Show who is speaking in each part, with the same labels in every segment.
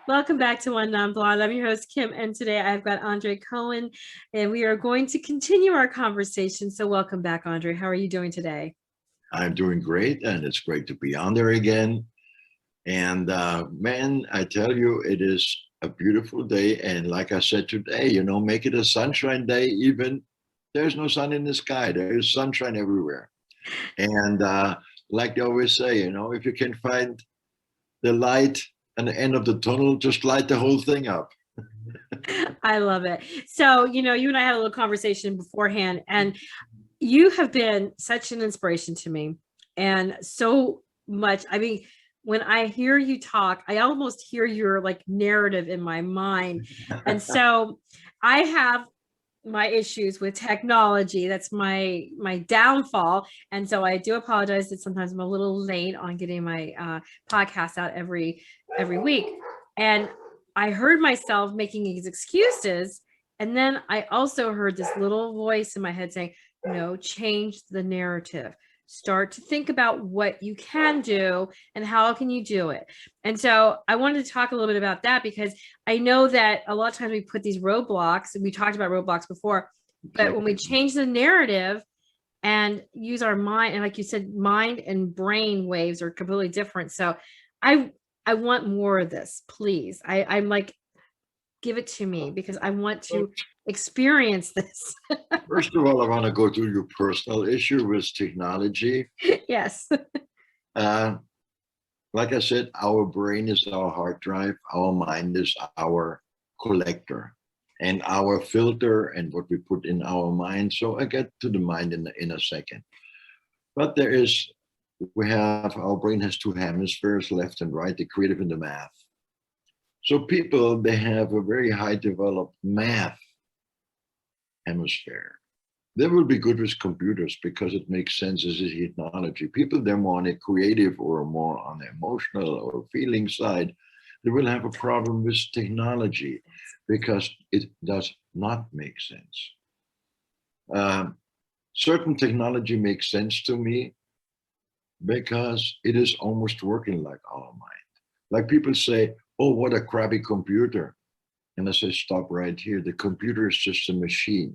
Speaker 1: Welcome back to One Non Blonde. I'm your host, Kim, and today I've got Andre Cohen, and we are going to continue our conversation. So, welcome back, Andre. How are you doing today?
Speaker 2: I'm doing great, and it's great to be on there again. And man, I tell you, it is a beautiful day. And like I said today, make it a sunshine day, even there's no sun in the sky, there's sunshine everywhere. And like they always say, if you can find the light at the end of the tunnel, just light the whole thing up.
Speaker 1: I love it. So, you and I had a little conversation beforehand, and you have been such an inspiration to me and so much. I mean, when I hear you talk, I almost hear your like narrative in my mind. And so I have my issues with technology. That's my downfall. And so I do apologize that sometimes I'm a little late on getting my podcast out every week. And I heard myself making these excuses. And then I also heard this little voice in my head saying, no, change the narrative. Start to think about what you can do and how can you do it. And so I wanted to talk a little bit about that because I know that a lot of times we put these roadblocks, and we talked about roadblocks before, but when we change the narrative and use our mind, and like you said, mind and brain waves are completely different. So I I want more of this, please. I'm like, give it to me because I want to experience this.
Speaker 2: First of all, I want to go to your personal issue with technology.
Speaker 1: Yes.
Speaker 2: Uh, like I said, our brain is our hard drive, our mind is our collector, and our filter and what we put in our mind. So I get to the mind in a second. But we have, our brain has two hemispheres, left and right, the creative and the math. So people, they have a very high developed math hemisphere. They will be good with computers because it makes sense as a technology. People, they're more on a creative or more on the emotional or feeling side. They will have a problem with technology because it does not make sense. Um, Certain technology makes sense to me because it is almost working like our mind. Like people say, oh, what a crappy computer. And I say, stop right here. The computer is just a machine.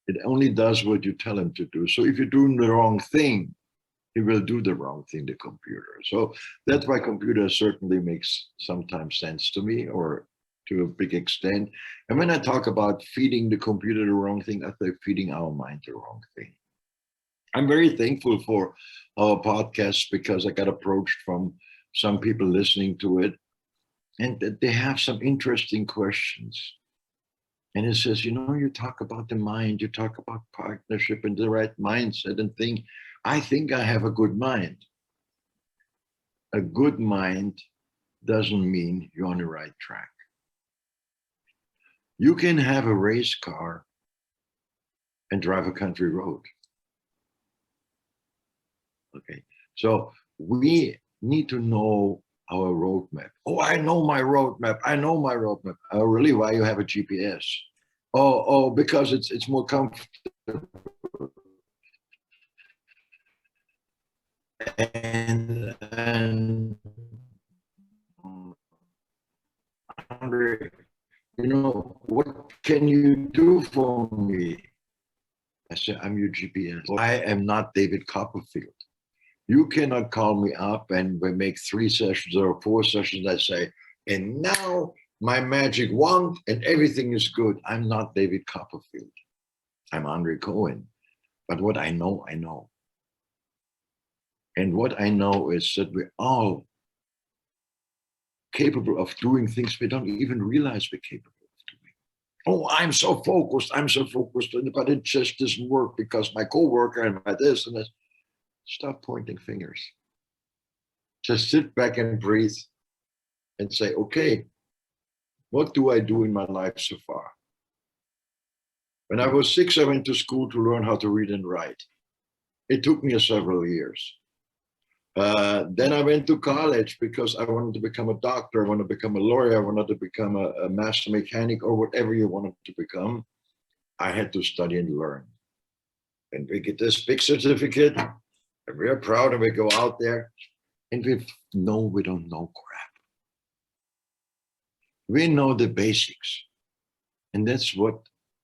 Speaker 2: It only does what you tell him to do. So if you're doing the wrong thing, he will do the wrong thing, the computer. So that's why computer certainly makes sometimes sense to me, or to a big extent. And when I talk about feeding the computer the wrong thing, I say feeding our mind the wrong thing. I'm very thankful for our podcast because I got approached from some people listening to it, and that they have some interesting questions. And it says, you talk about the mind, you talk about partnership and the right mindset and think, I think I have a good mind. A good mind doesn't mean you're on the right track. You can have a race car and drive a country road. Okay. So we need to know our roadmap. Oh, I know my roadmap. I know my roadmap. Oh, really? Why you have a GPS? Oh, because it's more comfortable. And Andre, what can you do for me? I said, I'm your GPS. I am not David Copperfield. You cannot call me up and we make 3 sessions or 4 sessions. I say, and now my magic wand and everything is good. I'm not David Copperfield. I'm Andre Cohen. But what I know, I know. And what I know is that we're all capable of doing things we don't even realize we're capable of doing. Oh, I'm so focused, but it just doesn't work because my coworker and my this and this. Stop pointing fingers. Just sit back and breathe and say, okay, what do I do in my life so far? When I was 6, I went to school to learn how to read and write. It took me several years. Then I went to college because I wanted to become a doctor, I wanted to become a lawyer, I wanted to become a master mechanic, or whatever you wanted to become. I had to study and learn. And we get this big certificate, and we're proud, and we go out there, and we don't know crap. we know the basics. And that's what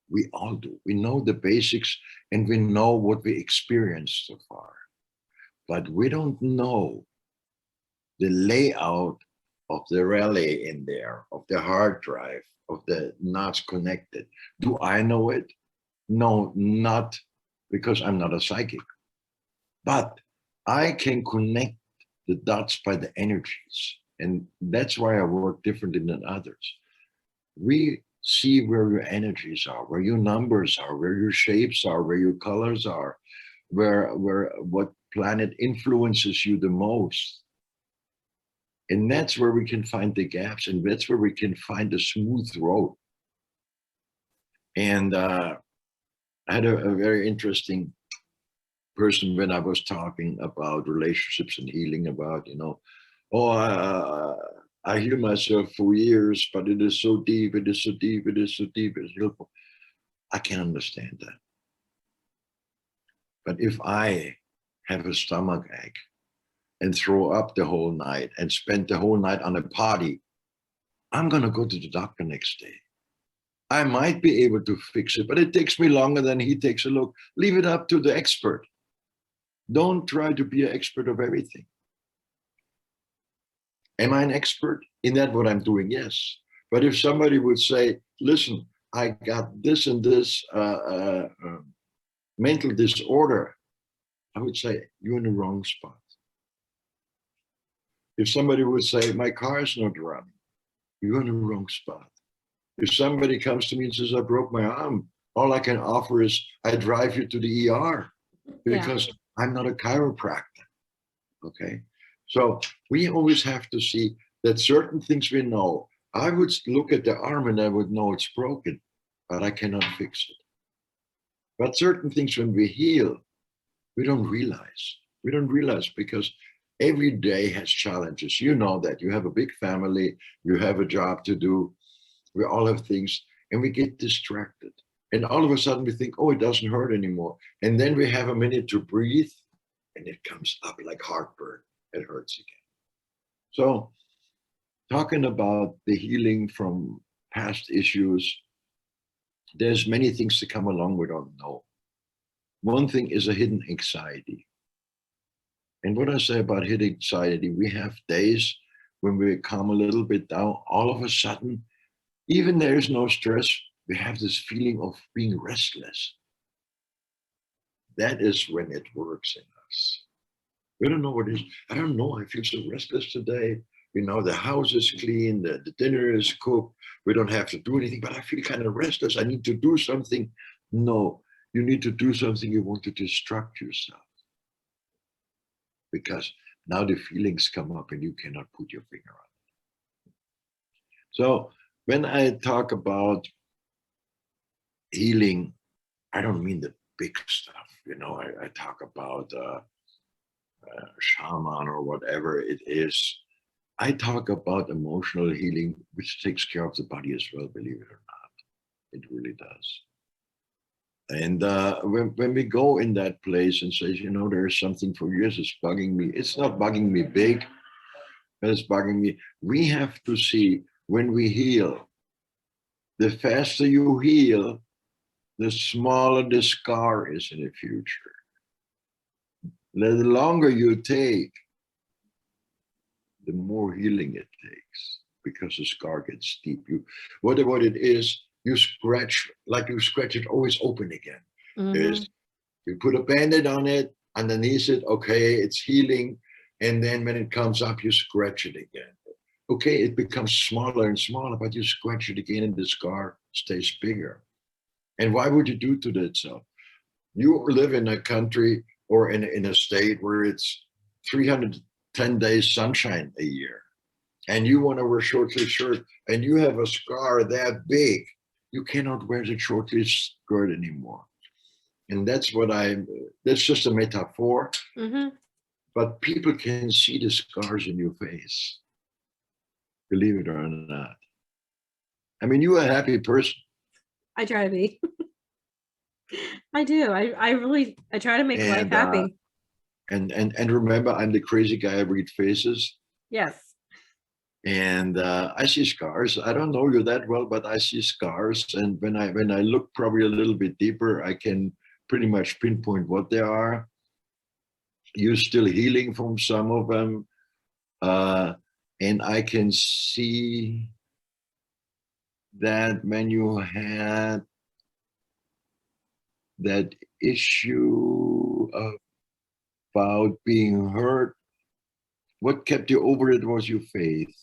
Speaker 2: we all do. We know the basics and we know what we experienced so far. But we don't know the layout of the relay in there, of the hard drive, of the knots connected. Do I know it? No, not because I'm not a psychic. But I can connect the dots by the energies. And that's why I work differently than others. We see where your energies are, where your numbers are, where your shapes are, where your colors are, where what planet influences you the most. And that's where we can find the gaps, and that's where we can find the smooth road. And I had a very interesting person when I was talking about relationships and healing about, oh, I heal myself for years, but it is so deep, it is so deep, it is so deep, it's beautiful. I can understand that. But if I have a stomach ache and throw up the whole night and spend the whole night on a party, I'm going to go to the doctor next day. I might be able to fix it, but it takes me longer than he takes a look. Leave it up to the expert. Don't try to be an expert of everything. Am I an expert in that what I'm doing? Yes. But if somebody would say, listen, I got this and this mental disorder, I would say, you're in the wrong spot. If somebody would say, my car is not running, you're in the wrong spot. If somebody comes to me and says, I broke my arm, all I can offer is I drive you to the ER because I'm not a chiropractor. Okay. So we always have to see that certain things we know. I would look at the arm and I would know it's broken, but I cannot fix it. But certain things when we heal, we don't realize. We don't realize because every day has challenges. You know that you have a big family, you have a job to do. We all have things and we get distracted. And all of a sudden we think, oh, it doesn't hurt anymore. And then we have a minute to breathe and it comes up like heartburn. It hurts again. So talking about the healing from past issues, there's many things to come along we don't know. One thing is a hidden anxiety. And what I say about hidden anxiety, we have days when we calm a little bit down, all of a sudden, even there is no stress, we have this feeling of being restless. That is when it works in us. We don't know what it is. I don't know. I feel so restless today. The house is clean, the dinner is cooked. We don't have to do anything, but I feel kind of restless. I need to do something. No, you need to do something. You want to distract yourself. Because now the feelings come up and you cannot put your finger on it. So when I talk about healing, I don't mean the big stuff. I talk about shaman or whatever it is. I talk about emotional healing, which takes care of the body as well, believe it or not. It really does. And when we go in that place and say, there's something for years, it's bugging me. It's not bugging me big, but it's bugging me. We have to see when we heal, the faster you heal, the smaller the scar is in the future. The longer you take, the more healing it takes because the scar gets deep. What it is, you scratch, like you scratch it, always open again. Mm-hmm. You put a Band-Aid on it, underneath it, okay, it's healing. And then when it comes up, you scratch it again. Okay, it becomes smaller and smaller, but you scratch it again and the scar stays bigger. And why would you do to that? So you live in a country or in a state where it's 310 days sunshine a year, and you want to wear short-sleeve shirt, and you have a scar that big, you cannot wear the short-sleeve skirt anymore. And that's just a metaphor. Mm-hmm. But people can see the scars in your face, believe it or not. I mean, you're a happy person.
Speaker 1: I try to be. I do. I try to make life happy.
Speaker 2: And remember, I'm the crazy guy. I read faces.
Speaker 1: Yes.
Speaker 2: And I see scars. I don't know you that well, but I see scars. And when I look probably a little bit deeper, I can pretty much pinpoint what they are. You're still healing from some of them. And I can see that when you had that issue about being hurt, what kept you over it was your faith.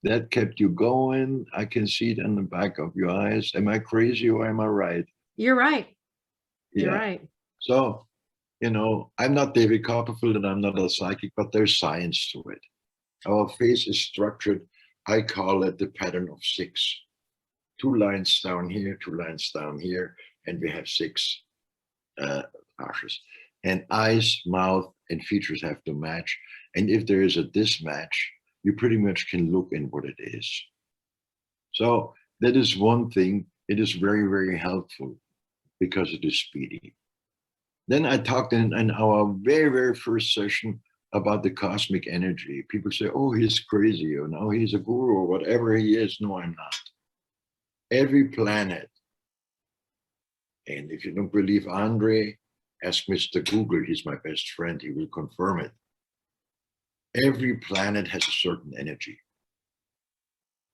Speaker 2: That kept you going. I can see it in the back of your eyes. Am I crazy or am I right?
Speaker 1: You're right. You're
Speaker 2: Yeah.
Speaker 1: right.
Speaker 2: So, I'm not David Copperfield and I'm not a psychic, but there's science to it. Our face is structured. I call it the pattern of 6. 2 lines down here, 2 lines down here, and we have 6 arches. And eyes, mouth, and features have to match. And if there is a mismatch, you pretty much can look in what it is. So that is one thing. It is very, very helpful because it is speedy. Then I talked in our very, very first session about the cosmic energy. People say, oh, he's crazy, or no, he's a guru, or whatever he is. No, I'm not. Every planet, and if you don't believe Andre, ask Mr. Google, he's my best friend, he will confirm it. Every planet has a certain energy.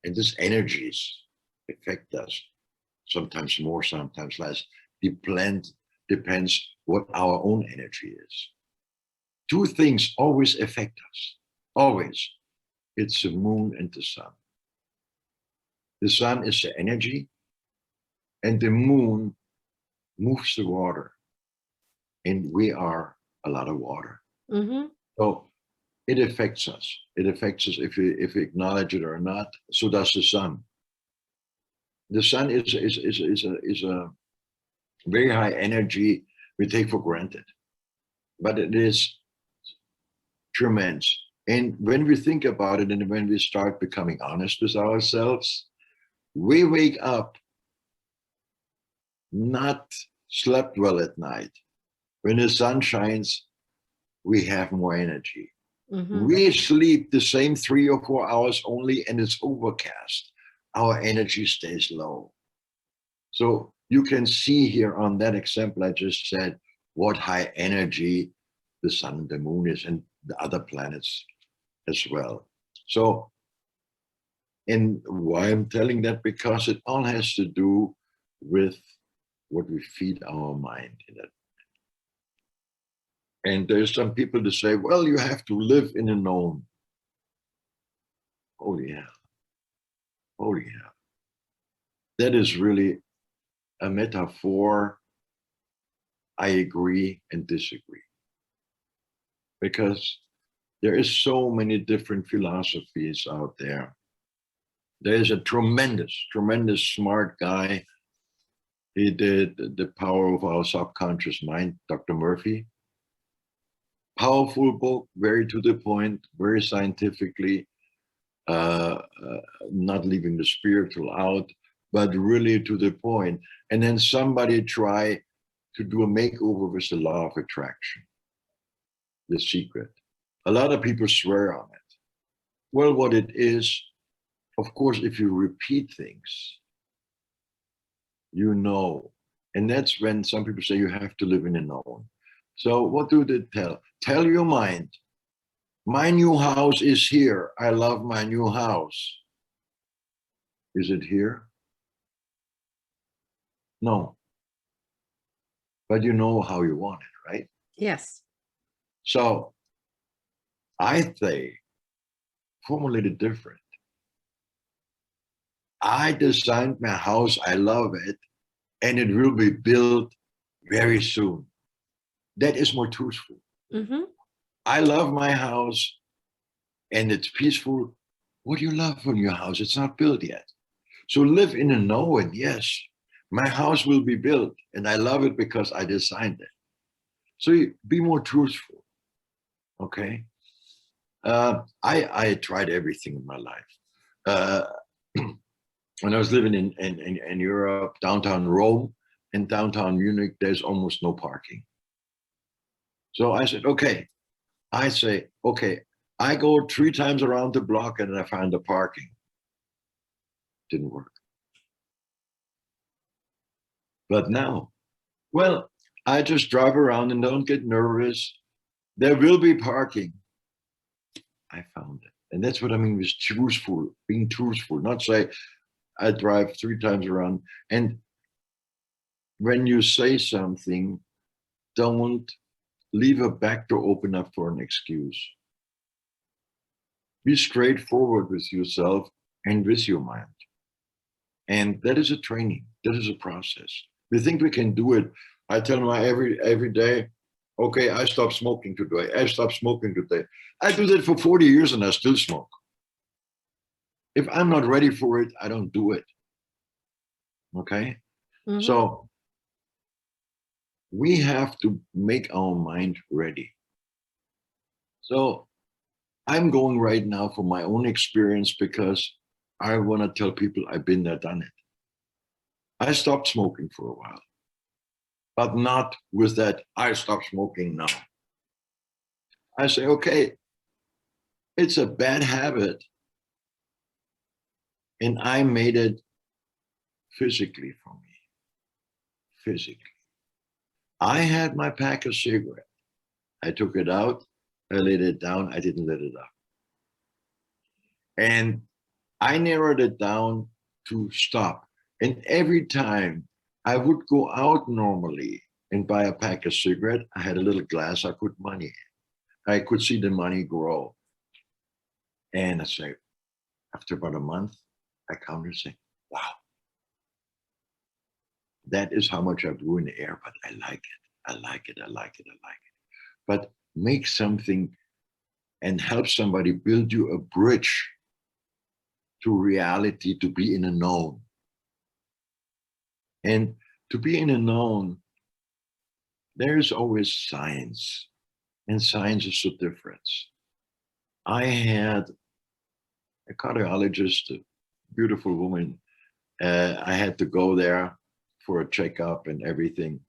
Speaker 2: And these energies affect us, sometimes more, sometimes less. Depends what our own energy is. 2 things always affect us, always. It's the moon and the sun. The sun is the energy, and the moon moves the water. And we are a lot of water.
Speaker 1: Mm-hmm.
Speaker 2: So it affects us. It affects us if we acknowledge it or not. So does the sun. The sun is a very high energy we take for granted, but it is tremendous. And when we think about it and when we start becoming honest with ourselves, we wake up not slept well at night. When the sun shines, we have more energy.
Speaker 1: Mm-hmm.
Speaker 2: We sleep the same 3 or 4 hours only and it's overcast. Our energy stays low. So you can see here on that example I just said what high energy the sun and the moon is, and the other planets as well. So, and why I'm telling that, because it all has to do with what we feed our mind in it. And there's some people that say, well, you have to live in a known. Oh yeah. Oh yeah. That is really a metaphor. I agree and disagree. Because there is so many different philosophies out there. There's a tremendous, tremendous smart guy. He did The Power of Our Subconscious Mind, Dr. Murphy. Powerful book, very to the point, very scientifically, not leaving the spiritual out, but really to the point. And then somebody try to do a makeover with the law of attraction, The Secret. A lot of people swear on it. Well, what it is, of course, if you repeat things, you know. And that's when some people say you have to live in a known. So what do they tell? Tell your mind, my new house is here. I love my new house. Is it here? No. But you know how you want it, right?
Speaker 1: Yes.
Speaker 2: So I say, formulate it different. I designed my house. I love it. And it will be built very soon. That is more truthful.
Speaker 1: Mm-hmm.
Speaker 2: I love my house and it's peaceful. What do you love from your house? It's not built yet. So live in a knowing, yes, my house will be built and I love it because I designed it. So be more truthful, okay? I tried everything in my life. When I was living in Europe, downtown Rome and downtown Munich, there's almost no parking. So I said, okay, I go 3 times around the block and I find the parking. Didn't work. But now, well, I just drive around and don't get nervous. There will be parking. I found it. And that's what I mean with truthful, being truthful, not say I drive 3 times around. And when you say something, don't leave a back door open up for an excuse. Be straightforward with yourself and with your mind. And that is a training. That is a process. We think we can do it. I tell my every day, okay, I stopped smoking today. I stopped smoking today. I do that for 40 years and I still smoke. If I'm not ready for it, I don't do it. Okay?
Speaker 1: Mhm.
Speaker 2: So we have to make our mind ready. So I'm going right now for my own experience because I want to tell people I've been there, done it. I stopped smoking for a while, but not with that, I stopped smoking now. I say, okay, it's a bad habit. And I made it physically for me. Physically. I had my pack of cigarettes. I took it out. I laid it down. I didn't let it up. And I narrowed it down to stop. And every time I would go out normally and buy a pack of cigarettes, I had a little glass I put money in. I could see the money grow. And I say, after about a month, I counted and say, wow, that is how much I blew in the air, but I like it. I like it. I like it. I like it. But make something and help somebody build you a bridge to reality, to be in a known. And to be in a known, there's always science, and science is the difference. I had a cardiologist, a beautiful woman. I had to go there for a checkup and everything.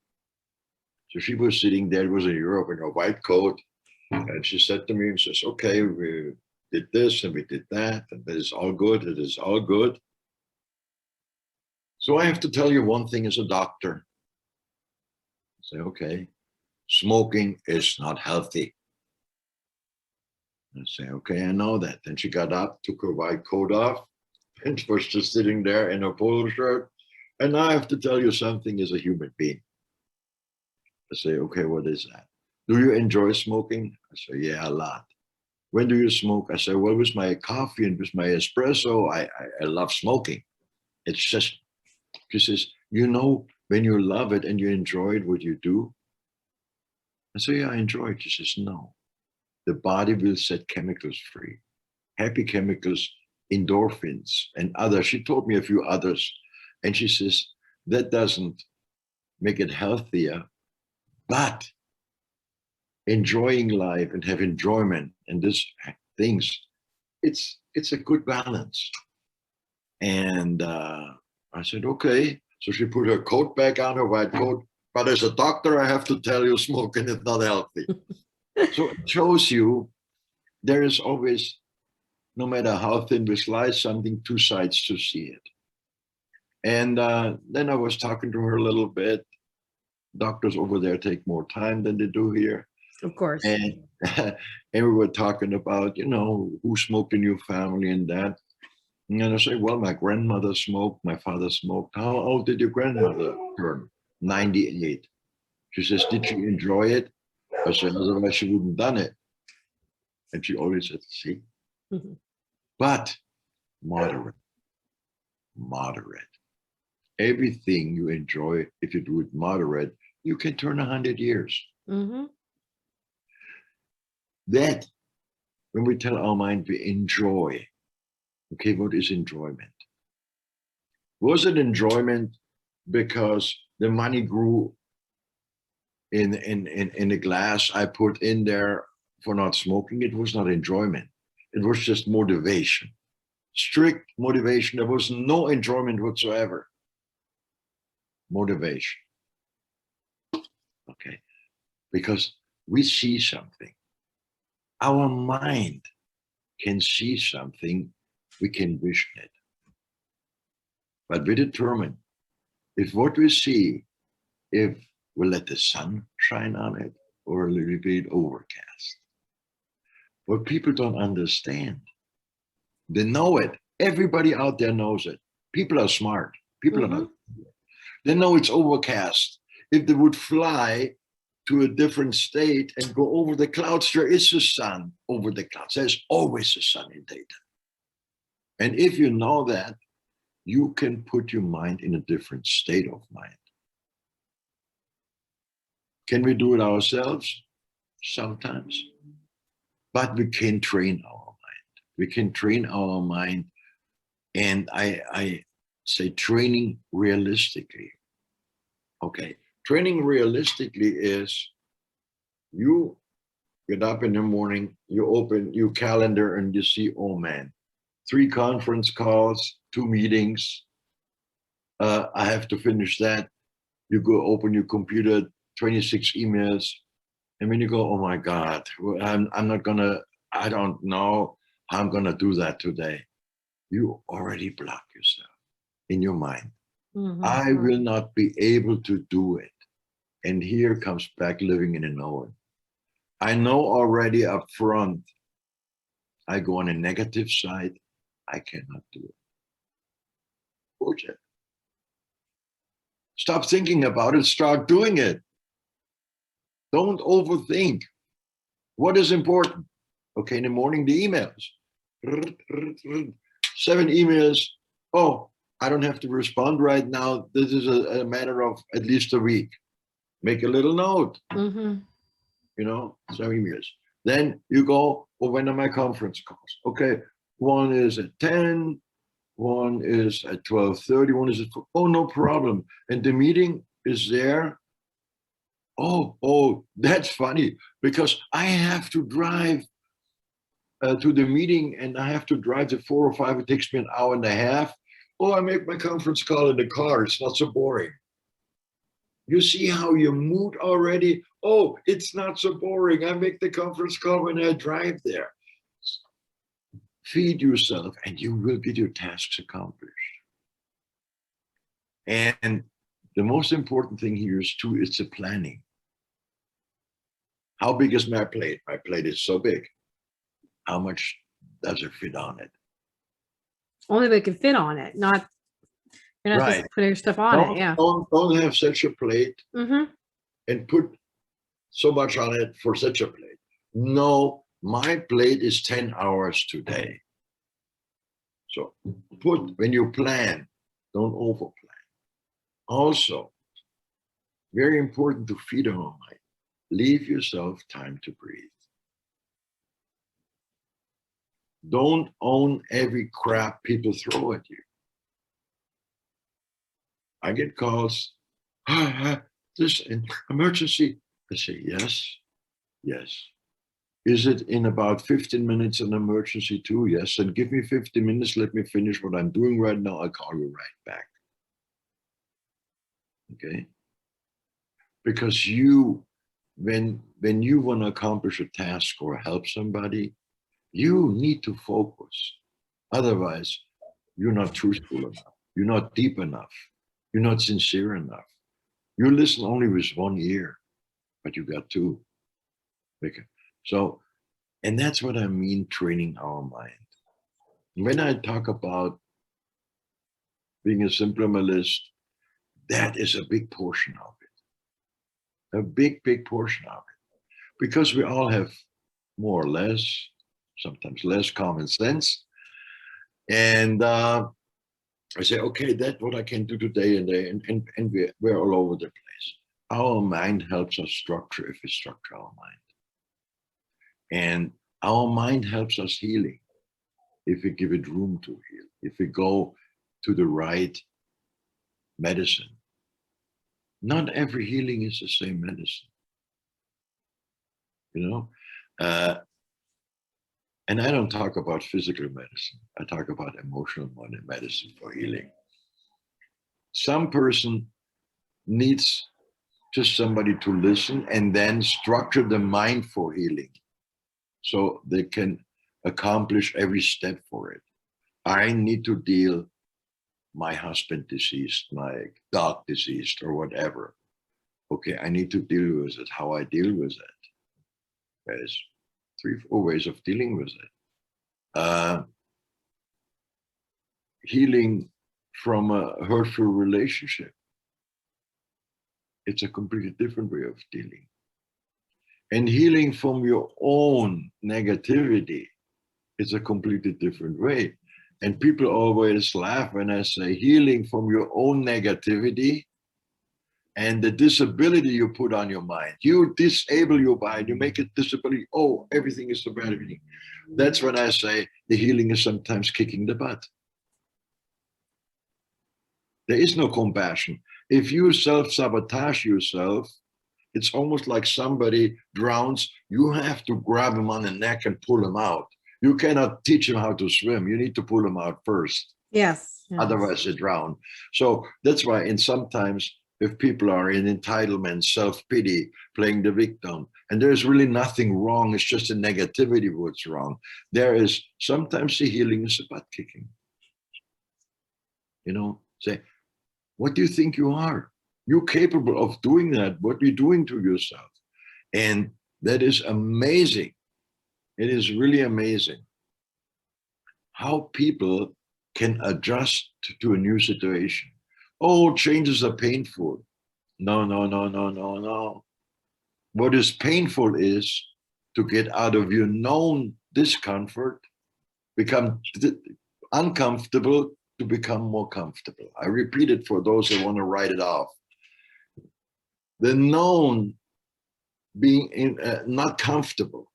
Speaker 2: So she was sitting there, it was in Europe in a white coat. And she said to me, and says, okay, we did this and we did that, and that is all good. It is all good. So I have to tell you one thing as a doctor. I say, okay, smoking is not healthy. I say, okay, I know that. Then she got up, took her white coat off, and was just sitting there in her polo shirt. And I have to tell you something as a human being. I say, okay, what is that? Do you enjoy smoking? I say, yeah, a lot. When do you smoke? I say, well, with my coffee and with my espresso, I love smoking. It's just, she says, you know, when you love it and you enjoy it, what you do? I say, yeah, I enjoy it. She says, no, the body will set chemicals free, happy chemicals, endorphins, and others. She told me a few others. And she says, that doesn't make it healthier, but enjoying life and have enjoyment and these things, it's a good balance. And I said, okay. So she put her coat back on, her white coat. But as a doctor, I have to tell you, smoking is not healthy. So it shows you there is always, no matter how thin we slice something, two sides to see it. And then I was talking to her a little bit. Doctors over there take more time than they do here.
Speaker 1: Of course.
Speaker 2: And, and we were talking about, you know, who smoked in your family and that. And I say, well, my grandmother smoked, my father smoked. How old did your grandmother turn? 98. She says, did she enjoy it? I said, otherwise she wouldn't have done it. And she always said, see, but moderate, moderate. Everything you enjoy, if you do it moderate, you can turn 100 years.
Speaker 1: Mm-hmm.
Speaker 2: That, when we tell our mind we enjoy, okay, what is enjoyment? Was it enjoyment because the money grew in a glass I put in there for not smoking? It was not enjoyment. It was just motivation. Strict motivation. There was no enjoyment whatsoever. Motivation. Okay. Because we see something. Our mind can see something, we can vision it. But we determine if what we see, if we let the sun shine on it or a little bit overcast. What people don't understand, they know it. Everybody out there knows it. People are smart. People are not. They know it's overcast. If they would fly to a different state and go over the clouds, there is a sun over the clouds. There's always a sun in daytime. And if you know that, you can put your mind in a different state of mind. Can we do it ourselves? Sometimes. But we can train our mind. We can train our mind. And I say training realistically. Okay. Training realistically is you get up in the morning, you open your calendar and you see, oh man, 3 conference calls, 2 meetings. I have to finish that. You go open your computer, 26 emails. And when you go, oh my God, I'm not gonna, I don't know how I'm gonna do that today. You already block yourself in your mind. I will not be able to do it. And here comes back living in a knowing. I know already up front, I go on a negative side, I cannot do it. Bullshit. Stop thinking about it, start doing it. Don't overthink. What is important? Okay, in the morning, the emails. 7 emails. Oh, I don't have to respond right now. This is a matter of at least a week. Make a little note. You know, 7 emails. Then you go, well, when are my conference calls? Okay, one is at 10, one is at 12:30, one is at, oh, no problem. And the meeting is there. Oh, that's funny because I have to drive to the meeting and I have to drive to 4 or 5. It takes me an hour and a half. Oh, I make my conference call in the car. It's not so boring. You see how you mood already? Oh, it's not so boring. I make the conference call when I drive there. Feed yourself and you will get your tasks accomplished. And the most important thing here is too, it's the planning. How big is my plate? My plate is so big. How much does it fit on it?
Speaker 1: Only they can fit on it, not you're not just putting stuff on it. Yeah.
Speaker 2: Don't have such a plate and put so much on it for such a plate. No, my plate is 10 hours today. So when you plan, don't overplan. Also, very important to feed our mind. Leave yourself time to breathe. Don't own every crap people throw at you. I get calls, this emergency. I say, yes. Is it in about 15 minutes an emergency too? Yes, and give me 15 minutes, let me finish what I'm doing right now. I'll call you right back. Okay? Because when you want to accomplish a task or help somebody, you need to focus. Otherwise, you're not truthful enough. You're not deep enough. You're not sincere enough. You listen only with 1 ear, but you got 2. Okay. So, and that's what I mean, training our mind. When I talk about being a simplemalist, that is a big portion of it. A big portion of it. Because we all have more or less, sometimes less common sense. And I say, okay, that's what I can do today and we're all over the place. Our mind helps us structure if we structure our mind. And our mind helps us healing if we give it room to heal, if we go to the right medicine. Not every healing is the same medicine. You know? And I don't talk about physical medicine. I talk about emotional medicine for healing. Some person needs just somebody to listen and then structure the mind for healing. So they can accomplish every step for it. I need to deal my husband deceased, my dog deceased, or whatever. Okay, I need to deal with it. How I deal with it. There's 3-4 ways of dealing with it. Healing from a hurtful relationship. It's a completely different way of dealing. And healing from your own negativity is a completely different way. And people always laugh when I say healing from your own negativity and the disability you put on your mind. You disable your mind, you make it disability. Oh, everything is so bad. Everything. That's when I say the healing is sometimes kicking the butt. There is no compassion. If you self-sabotage yourself, it's almost like somebody drowns. You have to grab him on the neck and pull him out. You cannot teach him how to swim. You need to pull him out first.
Speaker 1: Yes.
Speaker 2: Otherwise they drown. So that's why, and sometimes if people are in entitlement, self-pity, playing the victim, and there's really nothing wrong, it's just the negativity what's wrong. There is sometimes the healing is a butt kicking. You know, say, what do you think you are? You're capable of doing that. What are you doing to yourself? And that is amazing. It is really amazing how people can adjust to a new situation. Oh, changes are painful. No, no, no, no, no, no. What is painful is to get out of your known discomfort, become uncomfortable to become more comfortable. I repeat it for those who want to write it off. The known being not comfortable.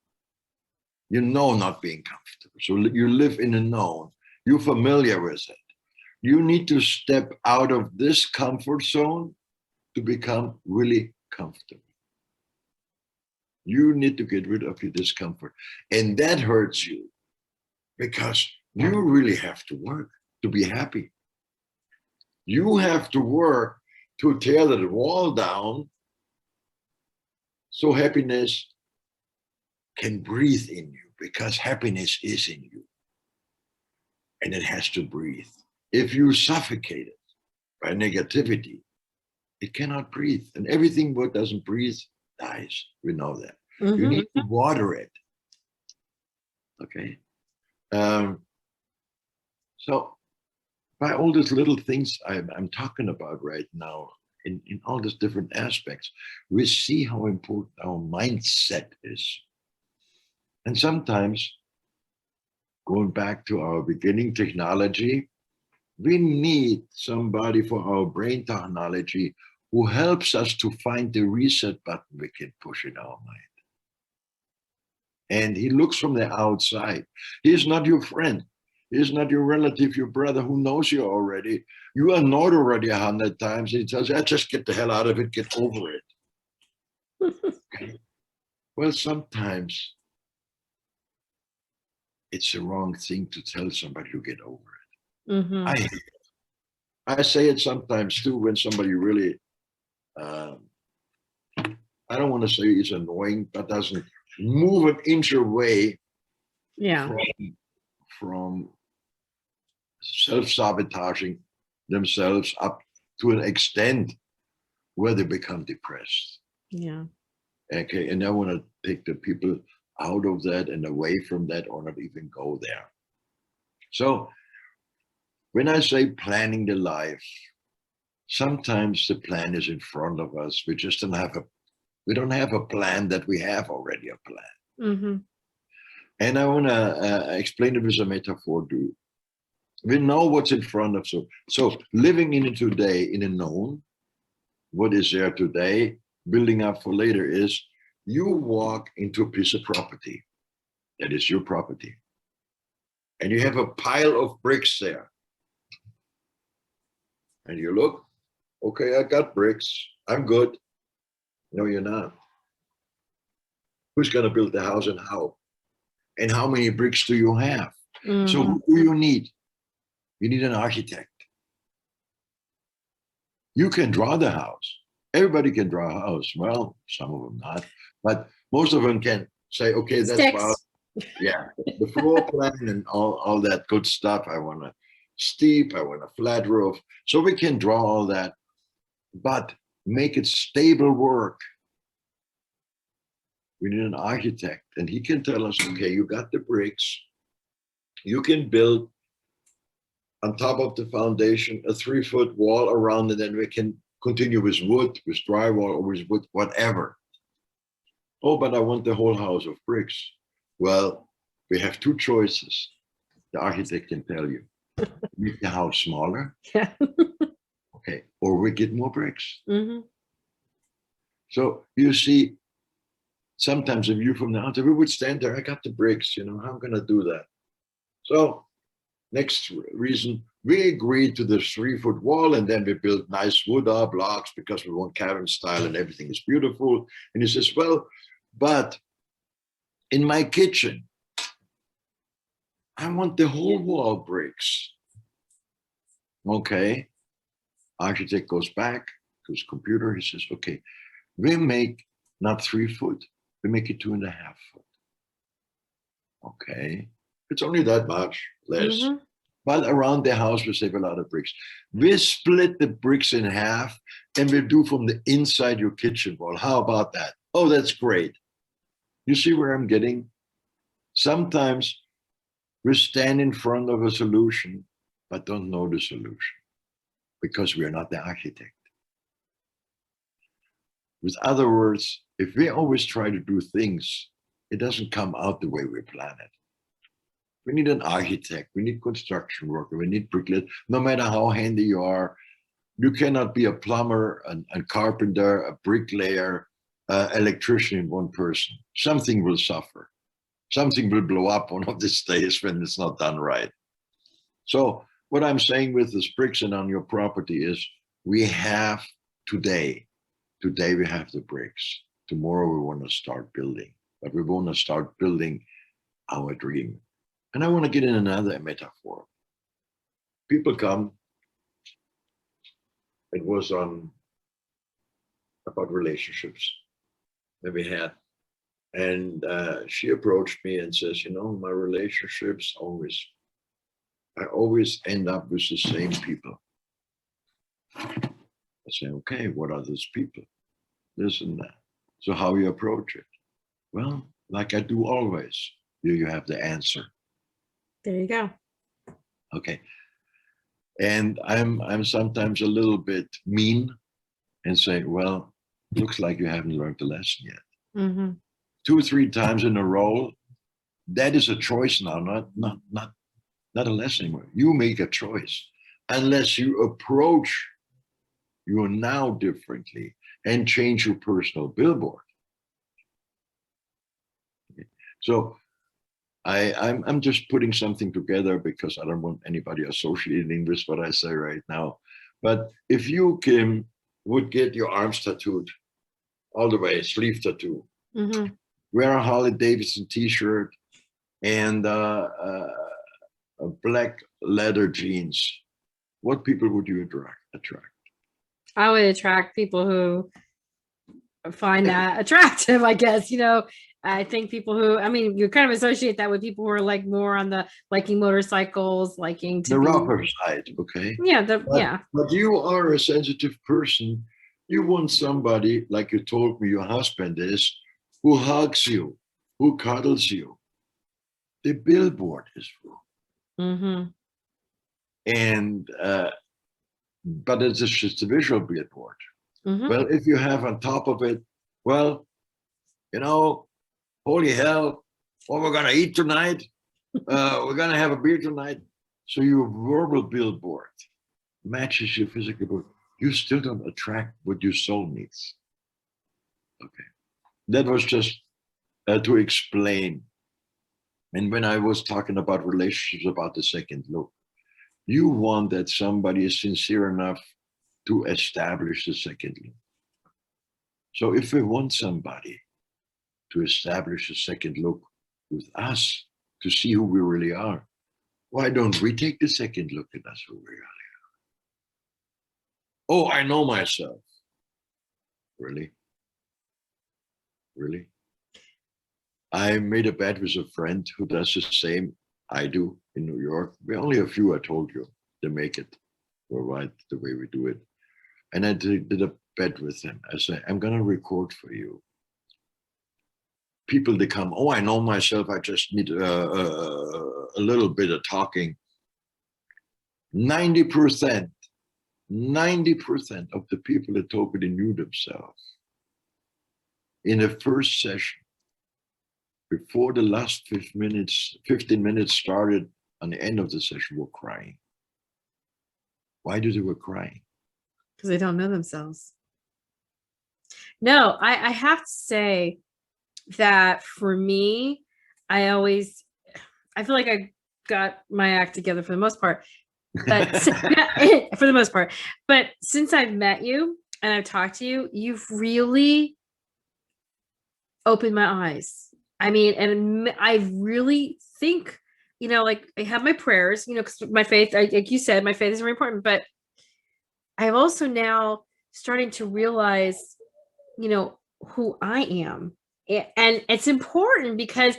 Speaker 2: You know not being comfortable. So you live in a known. You're familiar with it. You need to step out of this comfort zone to become really comfortable. You need to get rid of your discomfort. And that hurts you because you really have to work to be happy. You have to work to tear that wall down so happiness can breathe in you, because happiness is in you and it has to breathe. If you suffocate it by negativity, it cannot breathe, and everything what doesn't breathe dies. We know that.
Speaker 1: Mm-hmm.
Speaker 2: You need to water it. Okay. So by all these little things I'm talking about right now, in all these different aspects, we see how important our mindset is. And sometimes, going back to our beginning technology, we need somebody for our brain technology who helps us to find the reset button we can push in our mind. And he looks from the outside. He's not your friend. He's not your relative, your brother who knows you already. You are not already 100 times. He tells you, just get the hell out of it, get over it. Okay. Well, sometimes it's the wrong thing to tell somebody to get over it.
Speaker 1: Mm-hmm.
Speaker 2: I say it sometimes too when somebody really, I don't want to say is annoying, but doesn't move an inch away from self-sabotaging themselves up to an extent where they become depressed.
Speaker 1: Yeah.
Speaker 2: Okay, and I want to take the people out of that and away from that, or not even go there. So when I say planning the life, sometimes the plan is in front of us. We just don't have a plan that we have already a plan.
Speaker 1: Mm-hmm.
Speaker 2: And I want to explain it with a metaphor too. We know what's in front of us. So living in it today, in a known, what is there today, building up for later is you walk into a piece of property. That is your property. And you have a pile of bricks there. And you look, okay, I got bricks. I'm good. No, you're not. Who's going to build the house and how? And how many bricks do you have?
Speaker 1: Mm-hmm.
Speaker 2: So who do you need? You need an architect. You can draw the house. Everybody can draw a house. Well, some of them not, but most of them can say, okay, that's
Speaker 1: Sticks.
Speaker 2: about Yeah, the floor plan and all that good stuff. I want a steep, I want a flat roof. So we can draw all that, but make it stable work. We need an architect, and he can tell us, okay, you got the bricks. You can build on top of the foundation a 3-foot wall around it, and we can continue with wood, with drywall, or with wood, whatever. Oh, but I want the whole house of bricks. Well, we have two choices. The architect can tell you. Make the house smaller,
Speaker 1: Yeah.
Speaker 2: okay, or we get more bricks.
Speaker 1: Hmm.
Speaker 2: So you see, sometimes a view from the outside, we would stand there, I got the bricks, how am I going to do that? So next reason, we agreed to the 3-foot wall, and then we built nice wood blocks because we want cabin style and everything is beautiful. And he says, well, but in my kitchen, I want the whole wall bricks. Okay. Architect goes back to his computer. He says, okay, we make not 3 foot, we make it 2.5 foot. Okay. It's only that much less.
Speaker 1: Hmm.
Speaker 2: But around the house, we save a lot of bricks. We split the bricks in half and we do from the inside your kitchen wall. How about that? Oh, that's great. You see where I'm getting? Sometimes we stand in front of a solution, but don't know the solution because we are not the architect. With other words, if we always try to do things, it doesn't come out the way we plan it. We need an architect, we need construction worker, we need bricklayers. No matter how handy you are, you cannot be a plumber, a carpenter, a bricklayer, electrician in one person. Something will suffer. Something will blow up one of these days when it's not done right. So what I'm saying with this bricks and on your property is we have today we have the bricks. Tomorrow we want to start building, but we want to start building our dream. And I want to get in another metaphor. People come, it was on about relationships that we had. And she approached me and says, my relationships I always end up with the same people. I say, okay, what are those people? This and that. So how you approach it? Well, like I do always. You have the answer.
Speaker 1: There you go.
Speaker 2: Okay. And I'm sometimes a little bit mean and say, well, looks like you haven't learned the lesson yet.
Speaker 1: Hmm.
Speaker 2: 2 or 3 times in a row, that is a choice now, not a lesson anymore. You make a choice. Unless you approach you now differently and change your personal billboard. So I'm just putting something together because I don't want anybody associating with what I say right now. But if you, Kim, would get your arms tattooed all the way, sleeve tattoo, wear a Harley Davidson t-shirt and a black leather jeans, what people would you attract?
Speaker 1: I would attract people who find that attractive, I guess. I think people who, you kind of associate that with people who are like more on the liking motorcycles, liking to
Speaker 2: The
Speaker 1: be
Speaker 2: rougher side, okay?
Speaker 1: Yeah,
Speaker 2: But you are a sensitive person. You want somebody, like you told me your husband is, who hugs you, who cuddles you. The billboard is full.
Speaker 1: Mm-hmm.
Speaker 2: And but it's just a visual billboard.
Speaker 1: Mm-hmm.
Speaker 2: Well, if you have on top of it, well, holy hell, what we're gonna eat tonight? We're gonna have a beer tonight. So your verbal billboard matches your physical billboard. You still don't attract what your soul needs. Okay, that was just to explain. And when I was talking about relationships, about the second look, you want that somebody is sincere enough to establish the second look. So if we want somebody to establish a second look with us to see who we really are, why don't we take the second look at us who we really are? Oh, I know myself. Really? Really? I made a bet with a friend who does the same I do in New York. We only a few, I told you, to make it. We're right the way we do it. And I did a bet with him. I said, I'm going to record for you. People, they come, oh, I know myself. I just need a little bit of talking. 90%, 90% of the people that told me they knew themselves in the first session, before the last 15 minutes started, on the end of the session, were crying. Why do they were crying?
Speaker 1: Because they don't know themselves. No, I have to say that for me, I feel like I got my act together for the most part, but for the most part, but since I've met you and I've talked to you, you've really opened my eyes. I mean, and I really think, like I have my prayers, because my faith, like you said, my faith is very important, but I'm also now starting to realize, who I am. And it's important because,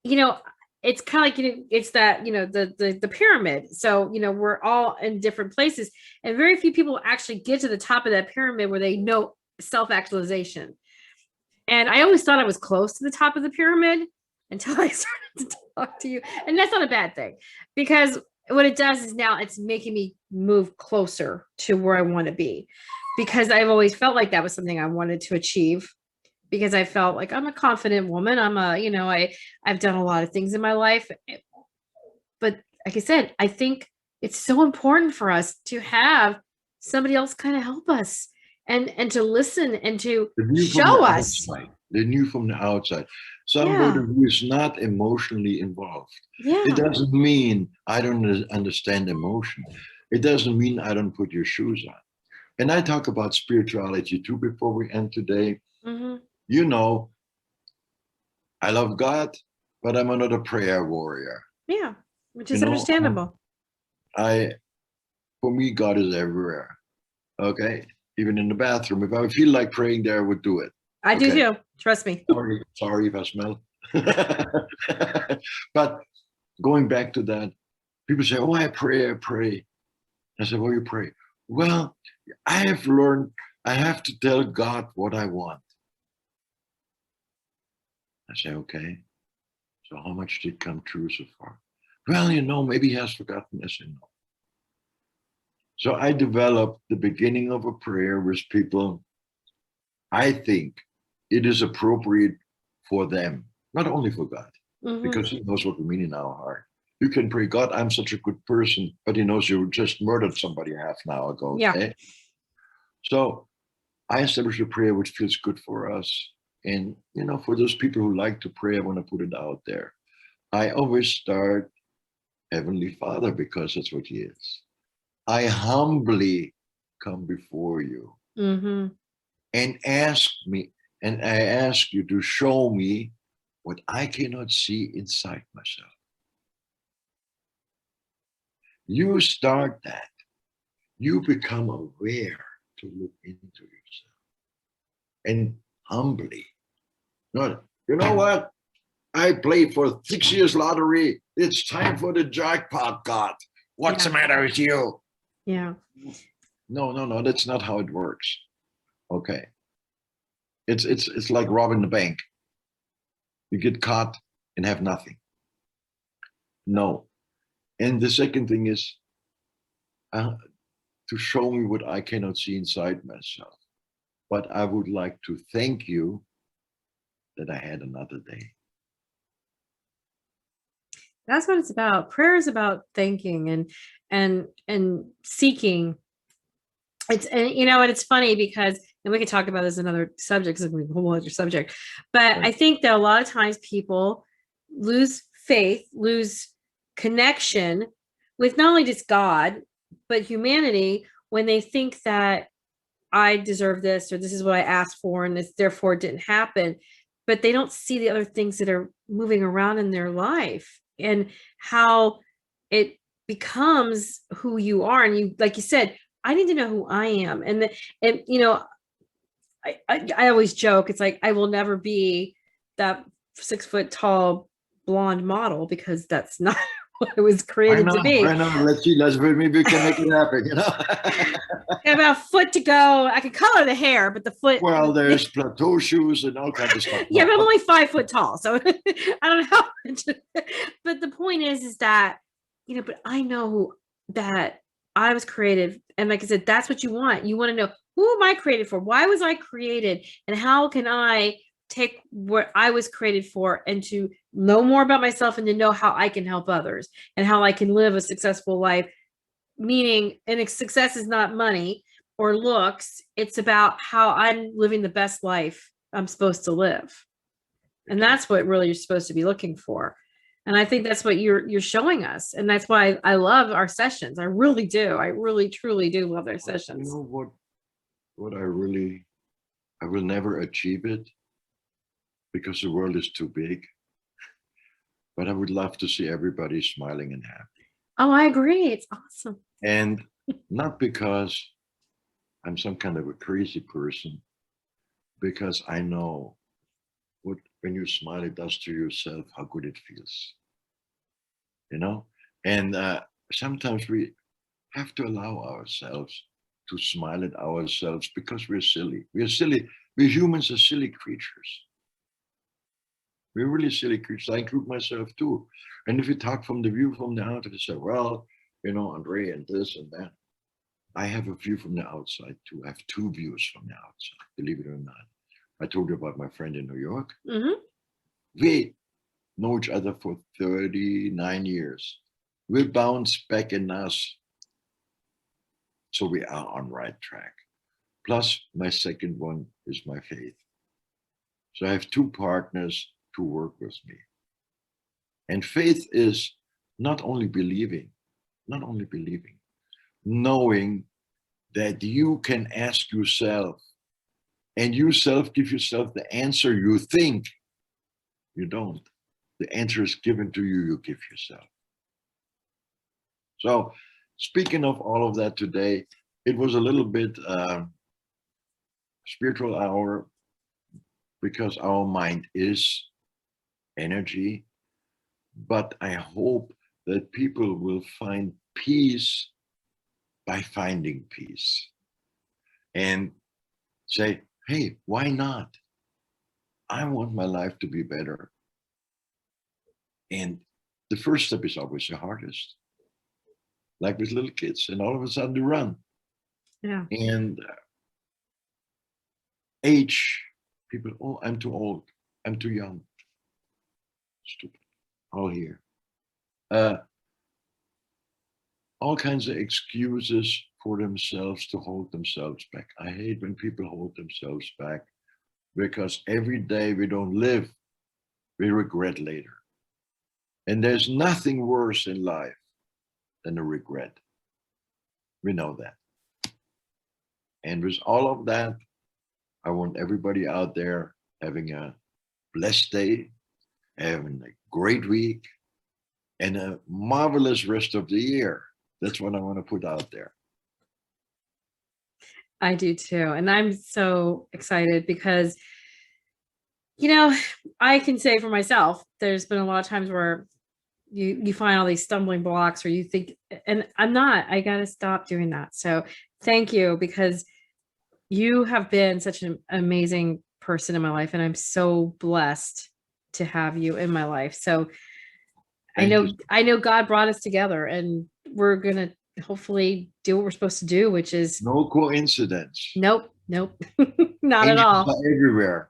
Speaker 1: it's kind of like, it's that, the pyramid. So, we're all in different places, and very few people actually get to the top of that pyramid where they know self-actualization. And I always thought I was close to the top of the pyramid until I started to talk to you. And that's not a bad thing, because what it does is now it's making me move closer to where I want to be, because I've always felt like that was something I wanted to achieve, because I felt like I'm a confident woman. I've done a lot of things in my life. But like I said, I think it's so important for us to have somebody else kind of help us and to listen and to show us.
Speaker 2: They knew from the outside. Somebody
Speaker 1: Yeah.
Speaker 2: who is not emotionally involved.
Speaker 1: Yeah.
Speaker 2: It doesn't mean I don't understand emotion. It doesn't mean I don't put your shoes on. And I talk about spirituality too before we end today.
Speaker 1: Mm-hmm.
Speaker 2: I love God, but I'm not a prayer warrior.
Speaker 1: Yeah, which is understandable.
Speaker 2: For me, God is everywhere. Okay, even in the bathroom. If I feel like praying there, I would do it.
Speaker 1: I do too. Trust me.
Speaker 2: Sorry if I smell. But going back to that, people say, "Oh, I pray, I pray." I said, "Well, you pray." Well, I have learned I have to tell God what I want. I say, okay. So how much did come true so far? Well, maybe he has forgotten. I say, no. So I developed the beginning of a prayer with people. I think it is appropriate for them, not only for God, because he knows what we mean in our heart. You can pray, God, I'm such a good person, but he knows you just murdered somebody half an hour ago.
Speaker 1: Yeah.
Speaker 2: Okay? So I established a prayer which feels good for us. And, for those people who like to pray, I want to put it out there. I always start, Heavenly Father, because that's what he is. I humbly come before you and I ask you to show me what I cannot see inside myself. You start that. You become aware to look into yourself. And humbly. No, you know what? I played for 6 years lottery. It's time for the jackpot, God. What's the matter with you?
Speaker 1: Yeah.
Speaker 2: No. That's not how it works. Okay. It's like robbing the bank. You get caught and have nothing. No. And the second thing is to show me what I cannot see inside myself. But I would like to thank you that I had another day.
Speaker 1: That's what it's about. Prayer is about thanking and seeking. And it's funny because, and we could talk about this another subject, because it's a whole other subject. But I think that a lot of times people lose faith, lose connection with not only just God, but humanity, when they think that I deserve this, or this is what I asked for, and this therefore it didn't happen. But they don't see the other things that are moving around in their life and how it becomes who you are. And you, like you said, I need to know who I am. And I always joke, it's like, I will never be that 6 foot tall blonde model, because that's not what I was
Speaker 2: Why
Speaker 1: created to
Speaker 2: not?
Speaker 1: be.
Speaker 2: Why not? Let's see. Let's maybe we can make it happen.
Speaker 1: I have about a foot to go. I can color the hair, but the foot.
Speaker 2: Well, there's plateau shoes and all kinds of stuff.
Speaker 1: Yeah, but I'm only 5 foot tall, so I don't know how much. But the point is that, but I know that I was creative, and like I said, that's what you want. You want to know, who am I created for? Why was I created, and how can I take what I was created for and to know more about myself, and to know how I can help others, and how I can live a successful life. Meaning, and success is not money or looks. It's about how I'm living the best life I'm supposed to live. And that's what really you're supposed to be looking for. And I think that's what you're showing us. And that's why I love our sessions. I really do. I really, truly do love our sessions.
Speaker 2: You know what I will never achieve it because the world is too big. But I would love to see everybody smiling and happy.
Speaker 1: Oh, I agree. It's awesome.
Speaker 2: And not because I'm some kind of a crazy person, because I know what, when you smile, it does to yourself, how good it feels. And sometimes we have to allow ourselves to smile at ourselves because we're silly. We're silly. We humans are silly creatures. We're really silly creatures. I include myself too. And if you talk from the view from the outside, you say, well, Andre and this and that. I have a view from the outside too. I have two views from the outside, believe it or not. I told you about my friend in New York.
Speaker 1: Mm-hmm.
Speaker 2: We know each other for 39 years. We'll bounce back in us. So we are on right track. Plus, my second one is my faith. So I have two partners to work with me. And faith is not only believing, knowing that you can ask yourself, and yourself give yourself the answer you think. You don't. The answer is given to you, you give yourself. So speaking of all of that today, it was a little bit spiritual hour, because our mind is energy. But I hope that people will find peace by finding peace and say, hey, why not? I want my life to be better. And the first step is always the hardest, like with little kids, and all of a sudden they run.
Speaker 1: Yeah.
Speaker 2: And age, people, oh, I'm too old, I'm too young. Stupid. All here. All kinds of excuses for themselves to hold themselves back. I hate when people hold themselves back, because every day we don't live, we regret later. And there's nothing worse in life than a regret. We know that. And with all of that, I want everybody out there having a blessed day, having a great week, and a marvelous rest of the year. That's what I want to put out there.
Speaker 1: I do too. And I'm so excited because, I can say for myself, there's been a lot of times where you find all these stumbling blocks, or you think, and I got to stop doing that. So thank you, because you have been such an amazing person in my life, and I'm so blessed to have you in my life. So I know God brought us together, and we're going to hopefully do what we're supposed to do, which is
Speaker 2: no coincidence.
Speaker 1: Nope. Not
Speaker 2: Angels
Speaker 1: at all.
Speaker 2: are everywhere.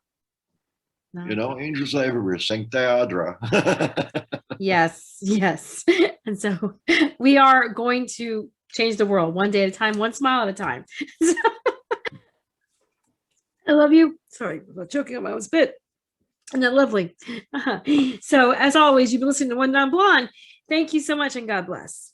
Speaker 1: No.
Speaker 2: Angels are everywhere. Sancta Adra.
Speaker 1: Yes. And so we are going to change the world one day at a time, one smile at a time. I love you. Sorry, I'm choking on my own spit. Isn't that lovely? So as always, you've been listening to One Non Blonde. Thank you so much, and God bless.